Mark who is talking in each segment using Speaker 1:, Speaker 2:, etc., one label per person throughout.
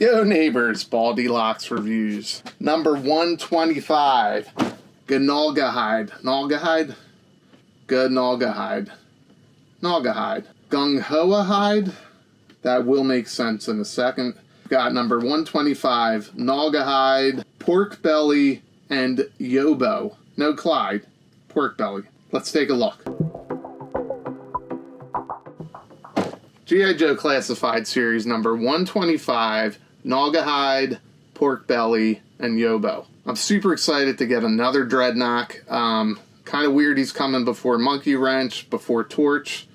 Speaker 1: Yo neighbors, Baldylocks reviews. Number 125. Gnawgahyde. Gnawgahyde? Gnawgahyde. Gnawgahyde. Gnawgahyde? That will make sense in a second. Got number 125. Gnawgahyde Porkbelly and Yobbo. No Clyde. Porkbelly. Let's take a look. G.I. Joe Classified Series number 125, Gnawgahyde, Porkbelly, and Yobbo. I'm super excited to get another Dreadnought. Kind of weird he's coming before Monkey Wrench, before Torch.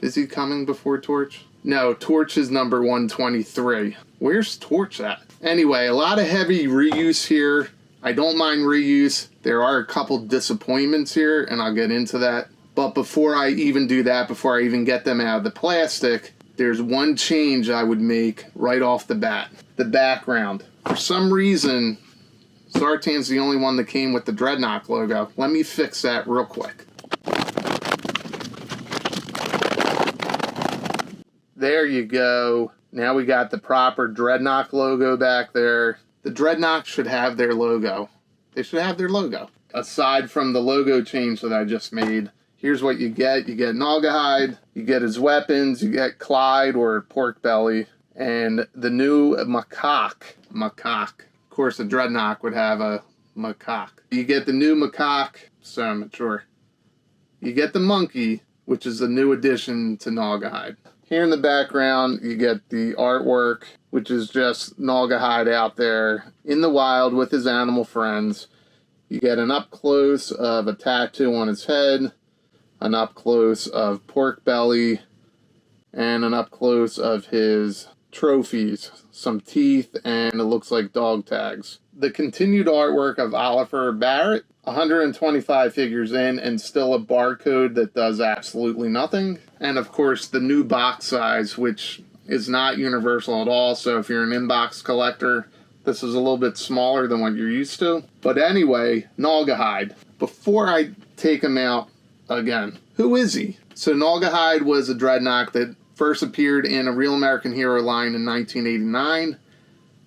Speaker 1: Is he coming before Torch? No, Torch is number 123. Where's Torch at? Anyway, a lot of heavy reuse here. I don't mind reuse. There are a couple disappointments here, and I'll get into that. But before I even do that, before I even get them out of the plastic, there's one change I would make right off the bat. The background. For some reason, Zartan's the only one that came with the Dreadnought logo. Let me fix that real quick. There you go. Now we got the proper Dreadnought logo back there. The Dreadnought should have their logo. They should have their logo. Aside from the logo change that I just made, here's what you get. You get Gnawgahyde, you get his weapons, you get Clyde or Porkbelly, and the new macaque. Macaque. Of course, a Dreadnought would have a macaque. You get the new macaque, so mature. You get the monkey, which is a new addition to Gnawgahyde. Here in the background, you get the artwork, which is just Gnawgahyde out there in the wild with his animal friends. You get an up-close of a tattoo on his head, an up-close of Porkbelly, and an up-close of his trophies, some teeth, and it looks like dog tags. The continued artwork of Oliver Barrett, 125 figures in, and still a barcode that does absolutely nothing. And of course, the new box size, which is not universal at all, so if you're an inbox collector, this is a little bit smaller than what you're used to. But anyway, Gnawgahyde. Before I take him out again, who is he? So Gnawgahyde was a Dreadnought that first appeared in a Real American Hero line in 1989.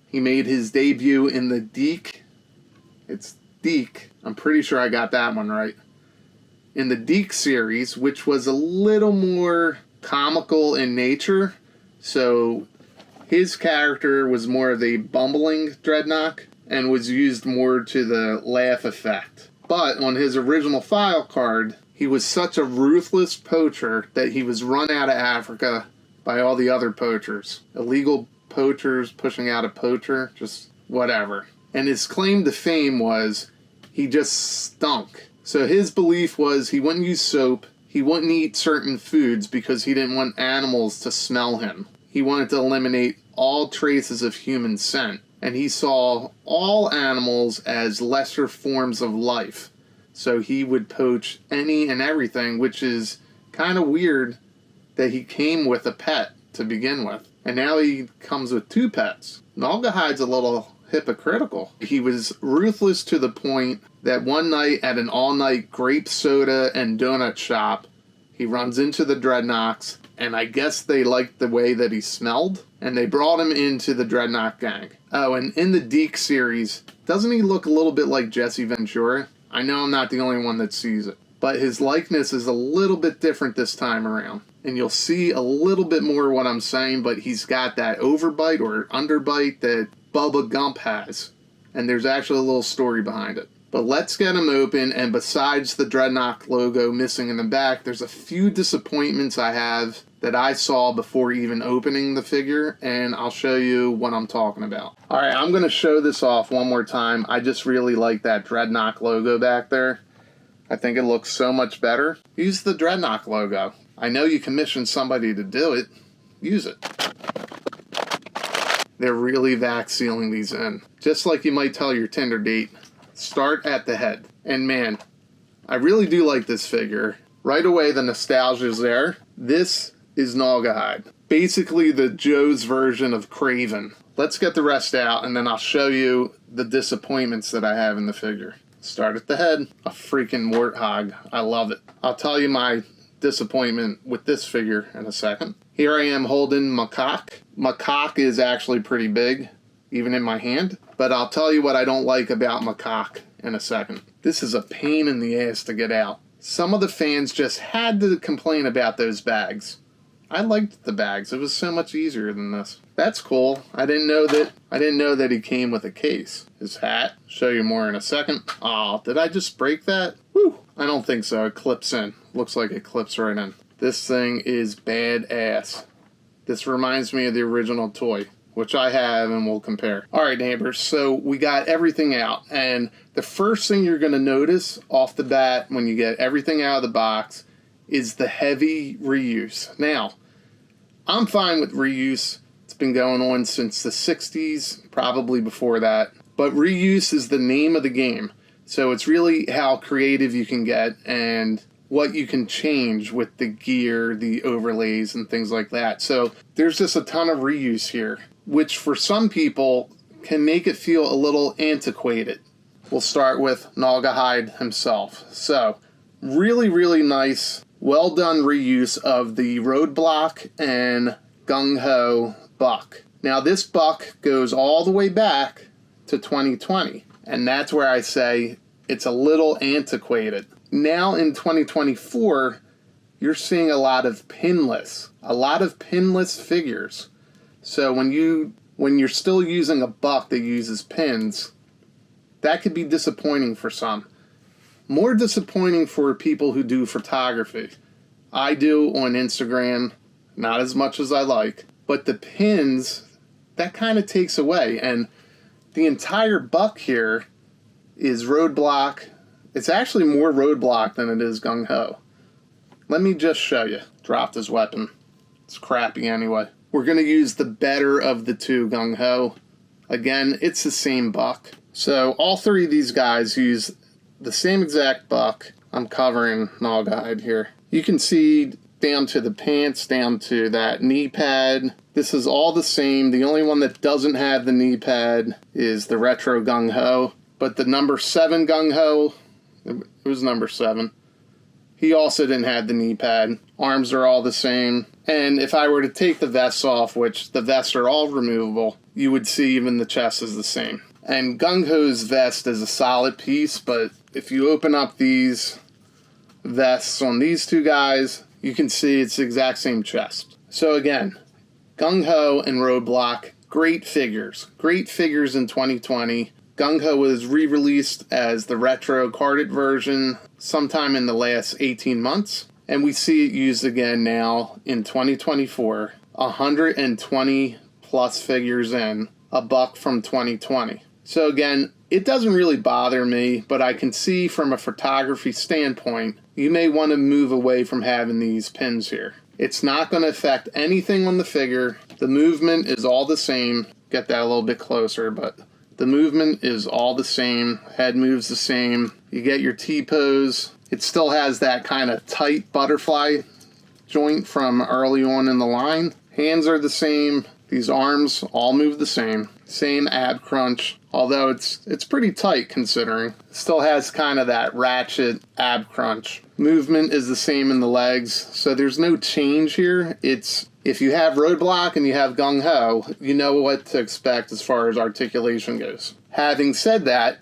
Speaker 1: He made his debut in the Deke. It's Deke. I'm pretty sure I got that one right. In the Deke series, which was a little more comical in nature. So his character was more of a bumbling Dreadnought and was used more to the laugh effect. But on his original file card, he was such a ruthless poacher that he was run out of Africa by all the other poachers. Illegal poachers pushing out a poacher, just whatever. And his claim to fame was he just stunk. So his belief was he wouldn't use soap, he wouldn't eat certain foods because he didn't want animals to smell him. He wanted to eliminate all traces of human scent. And he saw all animals as lesser forms of life. So he would poach any and everything, which is kind of weird that he came with a pet to begin with. And now he comes with two pets. Gnawgahyde's a little hypocritical. He was ruthless to the point that one night at an all-night grape soda and donut shop, he runs into the Dreadnoughts, and I guess they liked the way that he smelled, and they brought him into the Dreadnought gang. Oh, and in the Deke series, doesn't he look a little bit like Jesse Ventura? I know I'm not the only one that sees it, but his likeness is a little bit different this time around. And you'll see a little bit more what I'm saying, but he's got that overbite or underbite that Bubba Gump has. And there's actually a little story behind it. But let's get him open, and besides the Dreadnought logo missing in the back, there's a few disappointments I have that I saw before even opening the figure, and I'll show you what I'm talking about. Alright, I'm going to show this off one more time. I just really like that Dreadnought logo back there. I think it looks so much better. Use the Dreadnought logo. I know you commissioned somebody to do it. Use it. They're really vac sealing these in. Just like you might tell your Tinder date. Start at the head. And man, I really do like this figure. Right away, the nostalgia's there. This is Gnawgahyde. Basically the Joe's version of Craven. Let's get the rest out, and then I'll show you the disappointments that I have in the figure. Start at the head. A freaking warthog. I love it. I'll tell you my disappointment with this figure in a second. Here I am holding Macaque. Macaque is actually pretty big. even in my hand. But I'll tell you what I don't like about macaque in a second. This is a pain in the ass to get out. Some of the fans just had to complain about those bags. I liked the bags. It was so much easier than this. That's cool. I didn't know that he came with a case. His hat. Show you more in a second. Oh, did I just break that? Whew. I don't think so. It clips in. Looks like it clips right in. This thing is badass. This reminds me of the original toy, which I have, and we'll compare. All right, neighbors, so we got everything out, and the first thing you're going to notice off the bat when you get everything out of the box is the heavy reuse. Now, I'm fine with reuse. It's been going on since the 60s, probably before that, but reuse is the name of the game. So it's really how creative you can get and what you can change with the gear, the overlays, and things like that. So there's just a ton of reuse here, which for some people can make it feel a little antiquated. We'll start with Gnawgahyde himself. So really, really nice, well done reuse of the Roadblock and Gung Ho buck. Now this buck goes all the way back to 2020, and that's where I say it's a little antiquated. Now in 2024, you're seeing a lot of pinless figures. So when you're still using a buck that uses pins, that could be disappointing for some. More disappointing for people who do photography. I do on Instagram, not as much as I like, but the pins, that kind of takes away. And the entire buck here is Roadblock. It's actually more Roadblock than it is Gung Ho. Let me just show you. Dropped his weapon. It's crappy anyway. We're going to use the better of the two Gung Ho. Again, it's the same buck. So all three of these guys use the same exact buck. I'm covering Gnawgahyde here. You can see down to the pants, down to that knee pad. This is all the same. The only one that doesn't have the knee pad is the retro Gung Ho. But the number 7 Gung Ho, it was number 7. He also didn't have the knee pad. Arms are all the same. And if I were to take the vests off, which the vests are all removable, you would see even the chest is the same. And Gung Ho's vest is a solid piece, but if you open up these vests on these two guys, you can see it's the exact same chest. So again, Gung Ho and Roadblock, great figures. Great figures in 2020. Gung Ho was re-released as the retro carded version sometime in the last 18 months. And we see it used again now in 2024. 120 plus figures in, a buck from 2020. So again, it doesn't really bother me, but I can see from a photography standpoint, you may want to move away from having these pins here. It's not going to affect anything on the figure. The movement is all the same. Get that a little bit closer, but the movement is all the same. Head moves the same. You get your T-pose. It still has that kind of tight butterfly joint from early on in the line. Hands are the same. These arms all move the same. Same ab crunch, although it's pretty tight considering. It still has kind of that ratchet ab crunch. Movement is the same in the legs, so there's no change here. It's if you have Roadblock and you have Gung Ho, you know what to expect as far as articulation goes. Having said that,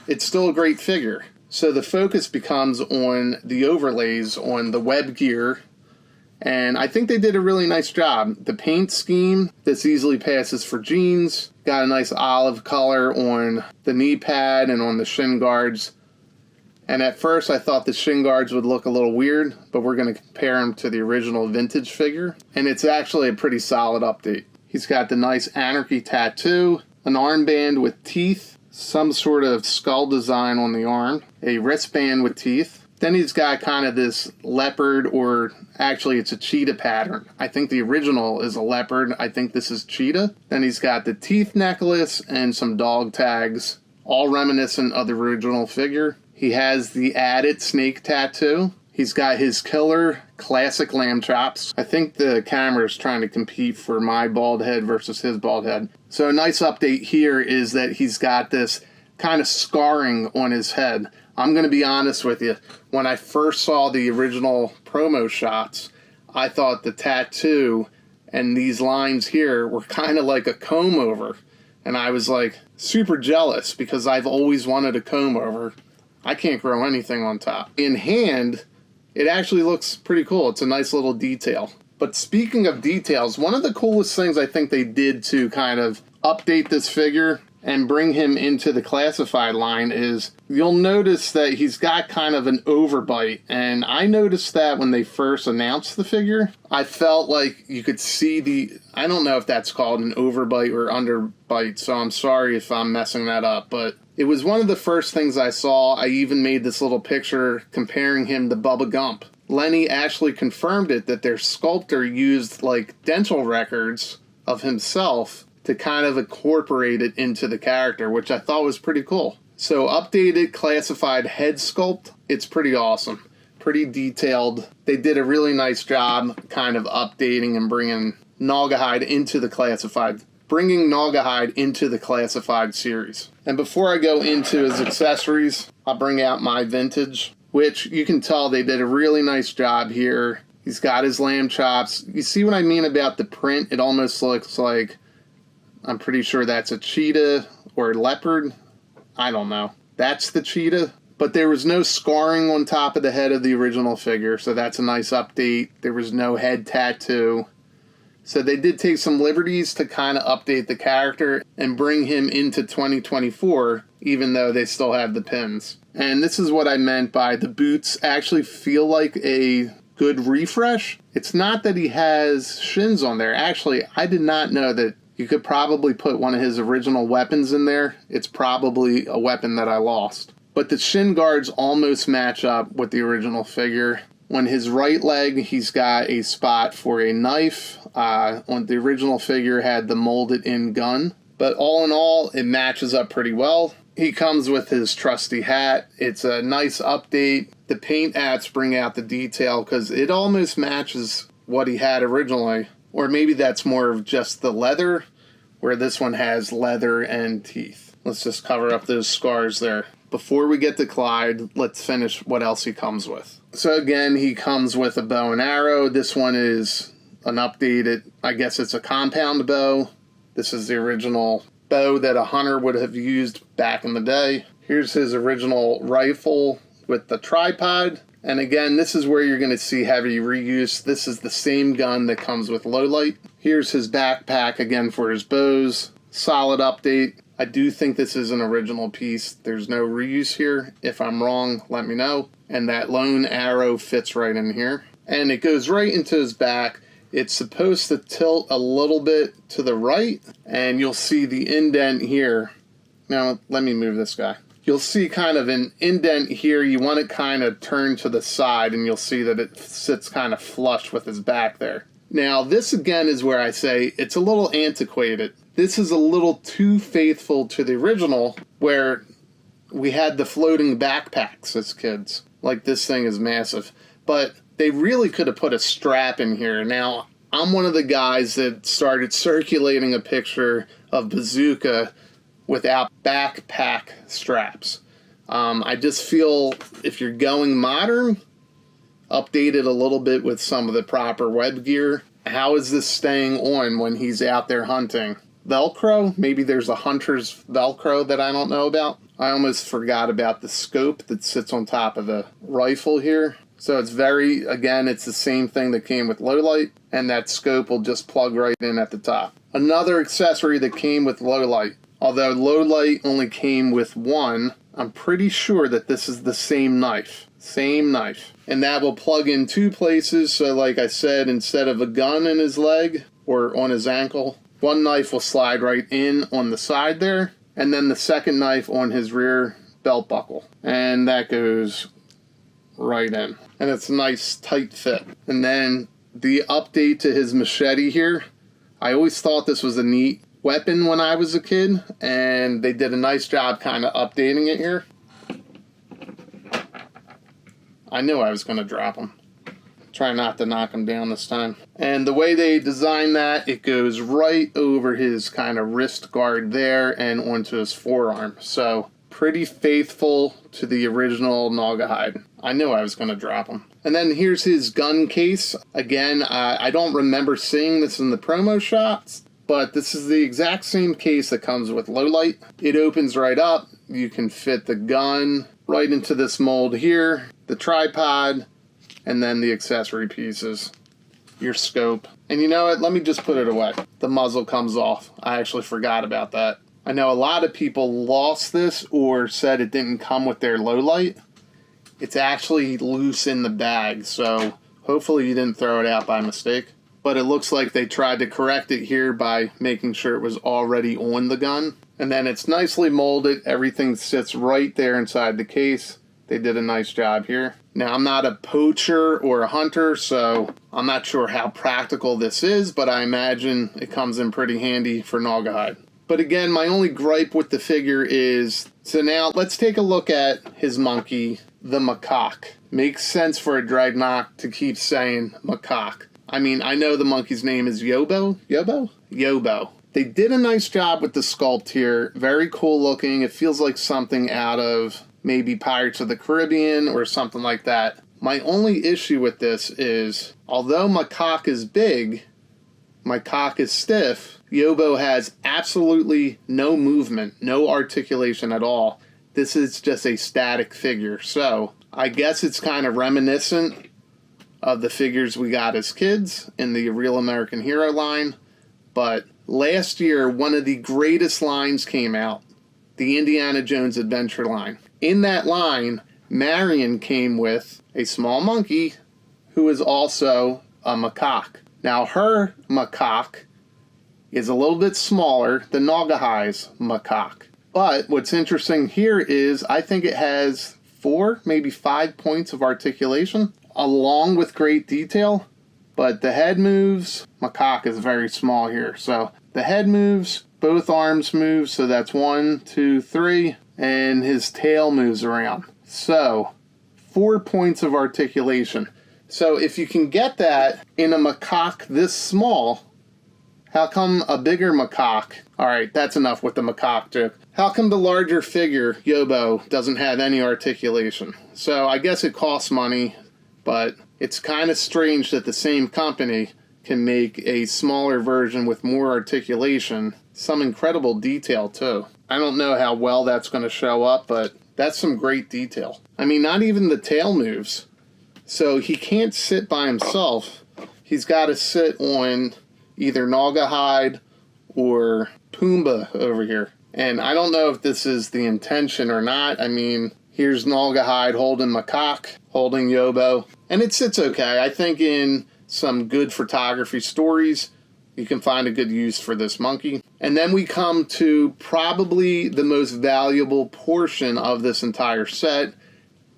Speaker 1: it's still a great figure. So the focus becomes on the overlays, on the web gear, and I think they did a really nice job. The paint scheme, this easily passes for jeans. Got a nice olive color on the knee pad and on the shin guards. And at first I thought the shin guards would look a little weird, but we're going to compare them to the original vintage figure. And it's actually a pretty solid update. He's got the nice Anarchy tattoo, an armband with teeth, some sort of skull design on the arm, a wristband with teeth. Then he's got kind of this leopard, or actually it's a cheetah pattern. I think the original is a leopard. I think this is cheetah. Then he's got the teeth necklace and some dog tags, all reminiscent of the original figure. He has the added snake tattoo. He's got his killer classic lamb chops. I think the camera is trying to compete for my bald head versus his bald head. So a nice update here is that he's got this kind of scarring on his head. I'm going to be honest with you. When I first saw the original promo shots, I thought the tattoo and these lines here were kind of like a comb over. And I was like super jealous because I've always wanted a comb over. I can't grow anything on top. In hand, it actually looks pretty cool. It's a nice little detail. But speaking of details, one of the coolest things I think they did to kind of update this figure and bring him into the classified line is you'll notice that he's got kind of an overbite. And I noticed that when they first announced the figure. I felt like you could see I don't know if that's called an overbite or underbite, so I'm sorry if I'm messing that up, but it was one of the first things I saw. I even made this little picture comparing him to Bubba Gump. Lenny actually confirmed it, that their sculptor used like dental records of himself to kind of incorporate it into the character, which I thought was pretty cool. So updated classified head sculpt, it's pretty awesome. Pretty detailed. They did a really nice job kind of updating and bringing Gnawgahyde into the classified series. And before I go into his accessories, I'll bring out my vintage, which you can tell they did a really nice job here. He's got his lamb chops. You see what I mean about the print? It almost looks like, I'm pretty sure that's a cheetah or leopard. I don't know. That's the cheetah. But there was no scarring on top of the head of the original figure, so that's a nice update. There was no head tattoo. So they did take some liberties to kind of update the character and bring him into 2024, even though they still have the pins. And this is what I meant by the boots actually feel like a good refresh. It's not that he has shins on there. Actually, I did not know that you could probably put one of his original weapons in there. It's probably a weapon that I lost. But the shin guards almost match up with the original figure. On his right leg, he's got a spot for a knife. On the original figure had the molded in gun. But all in all, it matches up pretty well. He comes with his trusty hat. It's a nice update. The paint apps bring out the detail because it almost matches what he had originally. Or maybe that's more of just the leather, where this one has leather and teeth. Let's just cover up those scars there. Before we get to Clyde, let's finish what else he comes with. So again, he comes with a bow and arrow. This one is an updated, I guess it's a compound bow. This is the original bow that a hunter would have used back in the day. Here's his original rifle with the tripod. And again, this is where you're going to see heavy reuse. This is the same gun that comes with Lowlight. Here's his backpack again for his bows. Solid update. I do think this is an original piece. There's no reuse here. If I'm wrong, let me know. And that lone arrow fits right in here. And it goes right into his back. It's supposed to tilt a little bit to the right. And you'll see the indent here. Now, let me move this guy. You'll see kind of an indent here. You want it kind of turned to the side, and you'll see that it sits kind of flush with his back there. Now, this again is where I say it's a little antiquated. This is a little too faithful to the original, where we had the floating backpacks as kids. Like, this thing is massive. But they really could have put a strap in here. Now, I'm one of the guys that started circulating a picture of Bazooka without backpack straps. I just feel if you're going modern, update it a little bit with some of the proper web gear. How is this staying on when he's out there hunting? Velcro? Maybe there's a hunter's Velcro that I don't know about. I almost forgot about the scope that sits on top of the rifle here. So it's it's the same thing that came with Lowlight, and that scope will just plug right in at the top. Another accessory that came with Lowlight. Although Lowlight only came with one, I'm pretty sure that this is the same knife. Same knife. And that will plug in two places. So like I said, instead of a gun in his leg or on his ankle, one knife will slide right in on the side there. And then the second knife on his rear belt buckle. And that goes right in. And it's a nice tight fit. And then the update to his machete here. I always thought this was a neat weapon when I was a kid, and they did a nice job kind of updating it here. I knew I was going to drop him. Try not to knock him down this time. And the way they designed that, it goes right over his kind of wrist guard there and onto his forearm. So pretty faithful to the original Gnawgahyde. I knew I was going to drop him. And then here's his gun case. Again, I don't remember seeing this in the promo shots, But this is the exact same case that comes with low light. It opens right up. You can fit the gun right into this mold here, the tripod, and then the accessory pieces, your scope. And you know what? Let me just put it away. The muzzle comes off. I actually forgot about that. I know a lot of people lost this or said it didn't come with their low light. It's actually loose in the bag, so hopefully you didn't throw it out by mistake. But it looks like they tried to correct it here by making sure it was already on the gun. And then it's nicely molded. Everything sits right there inside the case. They did a nice job here. Now, I'm not a poacher or a hunter, so I'm not sure how practical this is, but I imagine it comes in pretty handy for Gnawgahyde. But again, my only gripe with the figure is, so now let's take a look at his monkey, the macaque. Makes sense for a Dreadnought to keep saying macaque. I mean, I know the monkey's name is Yobbo. Yobbo? Yobbo. They did a nice job with the sculpt here. Very cool looking. It feels like something out of maybe Pirates of the Caribbean or something like that. My only issue with this is, although macaque is big, macaque is stiff, Yobbo has absolutely no movement, no articulation at all. This is just a static figure. So I guess it's kind of reminiscent of the figures we got as kids in the Real American Hero line. But last year, one of the greatest lines came out, the Indiana Jones Adventure line. In that line, Marion came with a small monkey who is also a macaque. Now, her macaque is a little bit smaller than Gnawgahyde's macaque. But what's interesting here is I think it has 4, maybe 5 points of articulation, along with great detail. But the head moves. Macaque is very small here. So the head moves, both arms move, so that's 1, 2, 3, and his tail moves around. So 4 points of articulation. So if you can get that in a macaque this small, how come a bigger macaque? All right, that's enough with the macaque joke. How come the larger figure, Yobbo, doesn't have any articulation? So I guess it costs money, but it's kind of strange that the same company can make a smaller version with more articulation. Some incredible detail, too. I don't know how well that's going to show up, but that's some great detail. I mean, not even the tail moves. So he can't sit by himself. He's got to sit on either Gnawgahyde or Pumbaa over here. And I don't know if this is the intention or not. I mean, here's Gnawgahyde holding macaque, holding Yobbo, and it sits okay. I think in some good photography stories, you can find a good use for this monkey. And then we come to probably the most valuable portion of this entire set,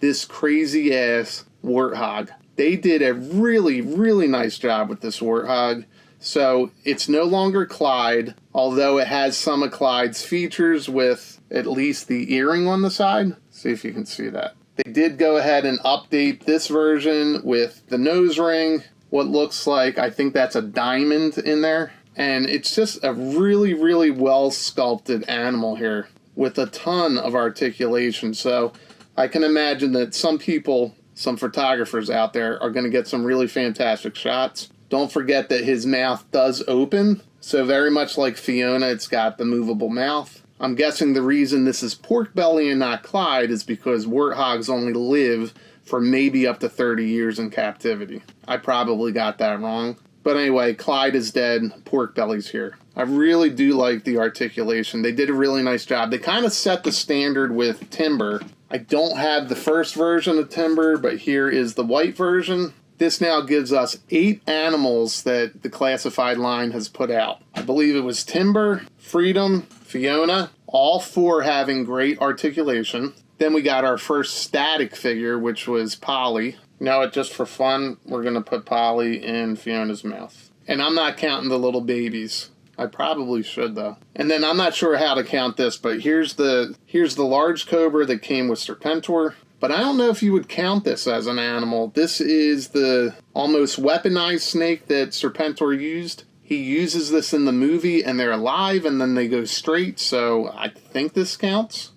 Speaker 1: this crazy-ass warthog. They did a really, really nice job with this warthog. So it's no longer Clyde, although it has some of Clyde's features with at least the earring on the side. See if you can see that. They did go ahead and update this version with the nose ring, what looks like, I think that's a diamond in there. And it's just a really, really well sculpted animal here with a ton of articulation. So I can imagine that some people, some photographers out there are going to get some really fantastic shots. Don't forget that his mouth does open. So very much like Fiona, it's got the movable mouth. I'm guessing the reason this is Porkbelly and not Clyde is because warthogs only live for maybe up to 30 years in captivity. I probably got that wrong. But anyway, Clyde is dead, Porkbelly's here. I really do like the articulation. They did a really nice job. They kind of set the standard with Timber. I don't have the first version of Timber, but here is the white version. This now gives us 8 animals that the classified line has put out. I believe it was Timber, Freedom, Fiona, all 4 having great articulation. Then we got our first static figure, which was Polly. You know what, just for fun, we're going to put Polly in Fiona's mouth. And I'm not counting the little babies. I probably should, though. And then I'm not sure how to count this, but here's the large cobra that came with Serpentor. But I don't know if you would count this as an animal. This is the almost weaponized snake that Serpentor used. He uses this in the movie, and they're alive, and then they go straight, so I think this counts.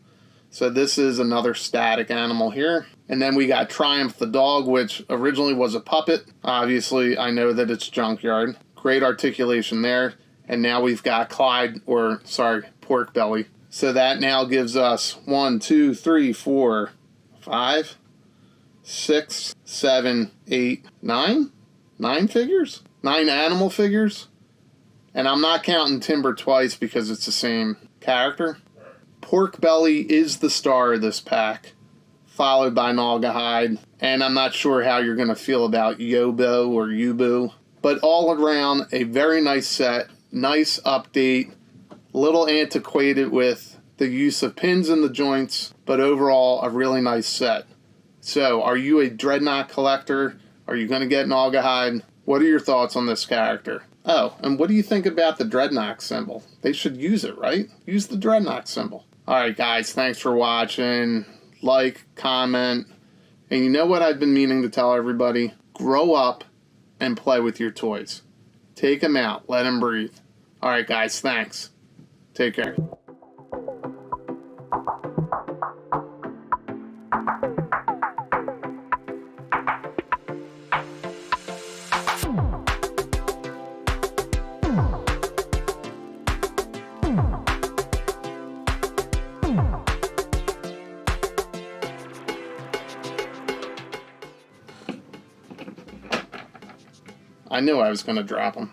Speaker 1: So this is another static animal here. And then we got Triumph the dog, which originally was a puppet. Obviously, I know that it's Junkyard. Great articulation there. And now we've got Porkbelly. So that now gives us 1, 2, 3, 4, 5, 6, 7, 8, 9? 9 figures? 9 animal figures? And I'm not counting Timber twice because it's the same character. Porkbelly is the star of this pack, followed by Gnawgahyde. And I'm not sure how you're going to feel about Yobbo or Yobbo. But all around, a very nice set. Nice update. A little antiquated with the use of pins in the joints, but overall a really nice set. So, are you a Dreadnought collector? Are you going to get Gnawgahyde? What are your thoughts on this character? Oh, and what do you think about the Dreadnought symbol? They should use it, right? Use the Dreadnought symbol. Alright guys, thanks for watching. Like, comment, and you know what I've been meaning to tell everybody? Grow up and play with your toys. Take them out. Let them breathe. Alright guys, thanks. Take care. I knew I was going to drop them.